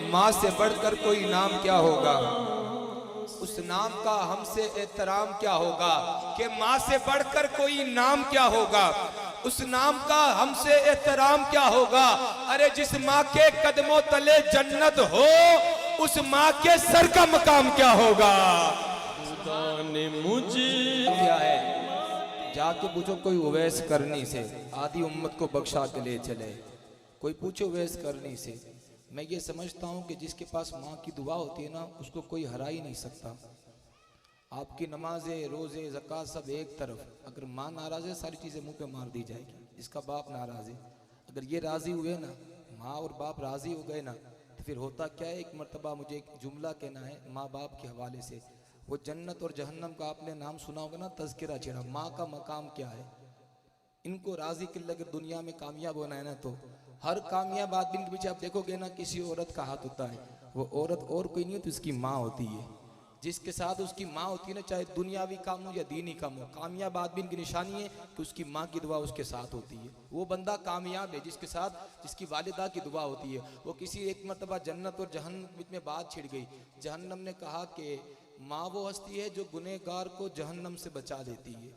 माँ से बढ़कर कोई नाम क्या होगा, उस नाम का हमसे एहतराम क्या होगा। कि माँ से बढ़कर कोई नाम क्या होगा, उस नाम का हमसे एहतराम क्या होगा। अरे जिस माँ के कदमों तले जन्नत हो, उस माँ के सर का मकाम क्या होगा। खुदा ने मुझे क्या है, जाके पूछो कोई उवैस करनी से, आधी उम्मत को बख्शा के ले चले। कोई पूछो उवैस करनी से। मैं ये समझता हूँ कि जिसके पास माँ की दुआ होती है ना, उसको कोई हरा ही नहीं सकता। आपकी नमाजें, रोजे, ज़कात सब एक तरफ, अगर माँ नाराज है सारी चीज़ें मुंह पे मार दी जाएगी। इसका बाप नाराज है, अगर ये राज़ी हुए ना, माँ और बाप राज़ी हो गए ना, तो फिर होता क्या है। एक मर्तबा मुझे एक जुमला कहना है माँ बाप के हवाले से। वो जन्नत और जहन्नम का आपने नाम सुना होगा ना, तज़किरा छेड़ा। माँ का मकाम क्या है, इनको राज़ी के लिए अगर दुनिया में कामयाब होना है ना, तो हर कामयाब आदमी के पीछे आप देखोगे ना किसी औरत का हाथ होता है। वो औरत और कोई नहीं होती, उसकी माँ होती है। जिसके साथ उसकी माँ होती है ना, चाहे दुनियावी काम हो या दीनी काम हो, कामयाब आदमी की निशानी है कि उसकी माँ की दुआ उसके साथ होती है। वो बंदा कामयाब है जिसके साथ जिसकी वालिदा की दुआ होती है। वो किसी एक मरतबा जन्नत और जहन्नम में बात छिड़ गई। जहन्नम ने कहा कि माँ वो हस्ती है जो गुनहगार को जहन्नम से बचा देती है।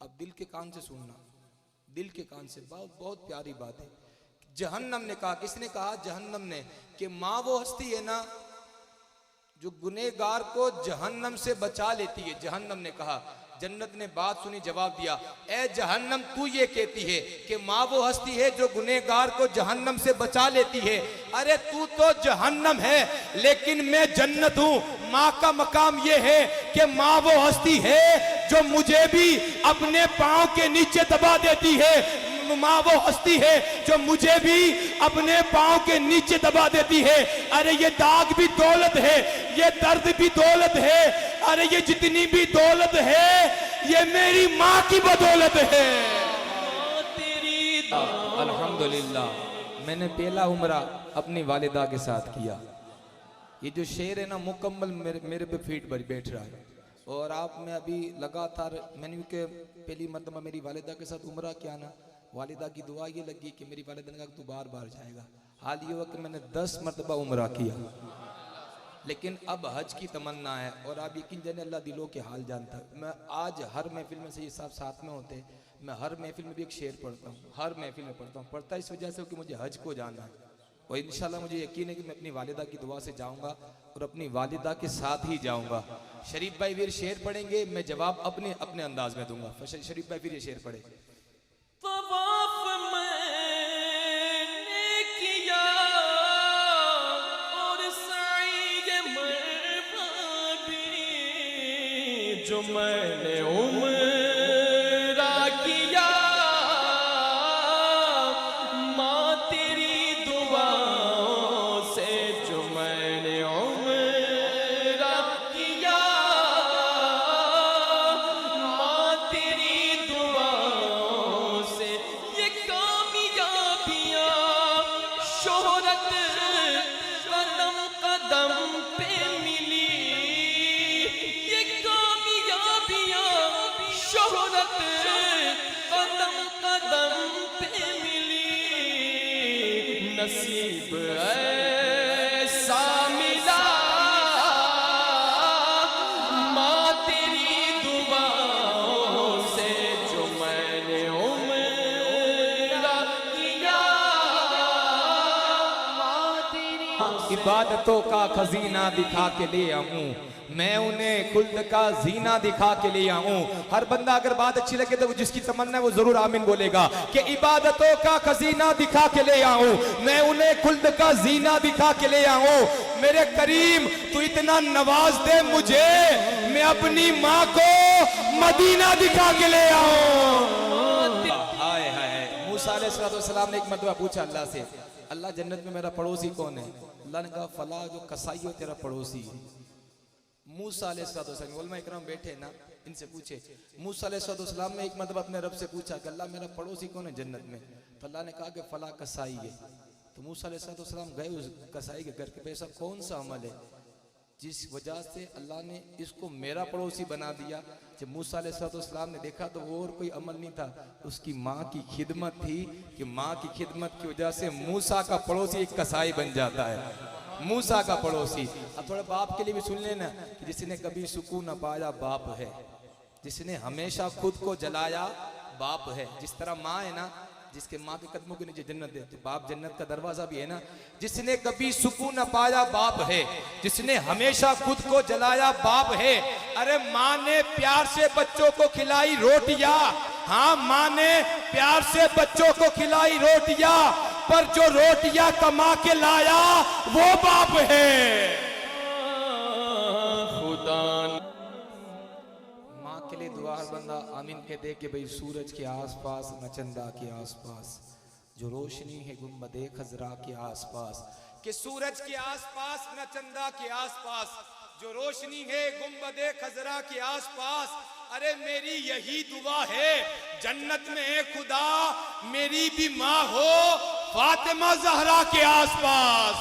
अब दिल के कान से सुनना, दिल के कान से, बहुत बहुत प्यारी बात है। जहन्नम ने कहा, किसने कहा, जहन्नम ने, कि माँ वो हस्ती है ना जो गुनहगार को जहन्नम से बचा लेती है। जहन्नम ने कहा। जन्नत ने बात सुनी, जवाब दिया, ए जहन्नम तू ये कहती है कि माँ वो हस्ती है जो गुनहगार को जहन्नम से बचा लेती है। अरे तू तो जहन्नम है, लेकिन मैं जन्नत हूँ। माँ का मकाम ये है कि माँ वो हस्ती है जो मुझे भी अपने पाँव के नीचे दबा देती है। माँ वो हस्ती है जो मुझे भी अपने पाँव के नीचे दबा देती है। अरे ये दाग भी दौलत है, ये दर्द भी दौलत है। अरे ये जितनी भी दौलत है, ये मेरी माँ की बदौलत है। अल्हम्दुलिल्लाह मैंने पहला उम्रा अपनी वालिदा के साथ किया। ये जो शेर है ना, मुकम्मल मेरे पे फीट पर बैठ रहा है। और आप में अभी लगातार मैंने के पहली मरतबा मेरी वालिदा के साथ उम्रा किया ना, वालिदा की दुआ ये लगी कि मेरी वालिदा ने कहा तू बार बार जाएगा। हाल ये हुआ कि मैंने 10 मरतबा उम्रा किया। लेकिन अब हज की तमन्ना है। और आप यकीन जाने अल्लाह दिलों के हाल जानता है। मैं आज हर महफिल में से ये सब साथ में होते, मैं हर महफिल में भी एक शेर पढ़ता हूँ, हर महफिल में पढ़ता हूँ। पढ़ता इस वजह से कि मुझे हज को जाना है। और इंशाल्लाह मुझे यकीन है कि मैं अपनी वालिदा की दुआ से जाऊँगा और अपनी वालिदा के साथ ही जाऊँगा। शरीफ भाई फिर शेर पढ़ेंगे, मैं जवाब अपने अपने अंदाज में दूंगा। शरीफ भाई फिर ये शेर पढ़े। तवाफ मैंने किया और सईए मरवा भी, जो मैंने उम्रा किया माँ तेरी दुआओं से, जो मैंने उम्रा किया माँ तेरी दुआओं से, ये कामयाबियाँ शोहरत कदम कदम पे मिली। ये कामयाबियाँ शोहरत कदम कदम पे मिली। नसीब ऐसा मिला माँ तेरी दुआओं से, जो मैंने उम्रा किया माँ तेरी। इबादतों का खजीना दिखा के ले आऊं, मैं उन्हें खुल्द का जीना दिखा के ले आऊं। हर बंदा अगर बात अच्छी लगे तो जिसकी तमन्ना है वो जरूर आमीन बोलेगा कि इबादतों का खजीना दिखा के ले आऊं, मैं उन्हें खुल्द का जीना दिखा के ले आऊं। मेरे करीम तू इतना नवाज दे मुझे, मैं अपनी माँ को मदीना दिखा के ले आऊं। हाय हाय। मूसा अलैहिस्सलाम ने एक मरतबा पूछा अल्लाह से, अल्लाह जन्नत में मेरा पड़ोसी कौन है। अल्लाह ने कहा फला जो कसाई हो तेरा पड़ोसी है। मूसा अलैहिस्सलाम उलमा इकराम बैठे ना, इनसे पूछे। मूसा अलैहिस्सलाम ने एक मतलब अपने रब से पूछा कि अल्लाह मेरा पड़ोसी कौन है जन्नत में। तो अल्लाह ने कहा कि फला कसाई है। तो मूसा अलैहिस्सलाम गए उस कसाई के घर के, ऐसा कौन सा अमल है जिस वजह से अल्लाह ने इसको मेरा पड़ोसी बना दिया। जब मूसा अलैहिस्सलाम ने देखा तो वो और कोई अमल नहीं था, उसकी माँ की खिदमत थी कि माँ की खिदमत की वजह से मूसा का पड़ोसी एक कसाई बन जाता है। मूसा का पड़ोसी। अब थोड़ा बाप के लिए भी सुन लेना कि जिसने कभी सुकून न पाया बाप है, जिसने हमेशा खुद को जलाया बाप है। जिस तरह माँ है ना, जिसके माँ के कदमों के नीचे जन्नत है, तो बाप जन्नत का दरवाजा भी है ना। जिसने कभी सुकून न पाया बाप है, जिसने हमेशा खुद को जलाया बाप है। अरे माँ ने प्यार से बच्चों को खिलाई रोटियां, हाँ माँ ने प्यार से बच्चों को खिलाई रोटियां, पर जो रोटियां कमा के लाया वो बाप है। खुदा माँ के लिए दुआ हर बंदा आमीन कह दे कि भाई सूरज के आसपास न चंदा के आसपास जो रोशनी है गुंबदे खजरा के आसपास, कि सूरज के आसपास न चंदा के आसपास जो रोशनी है गुंबदे खजरा के आसपास। अरे मेरी यही दुआ है जन्नत में है खुदा मेरी भी माँ हो फातिमा जहरा के आसपास।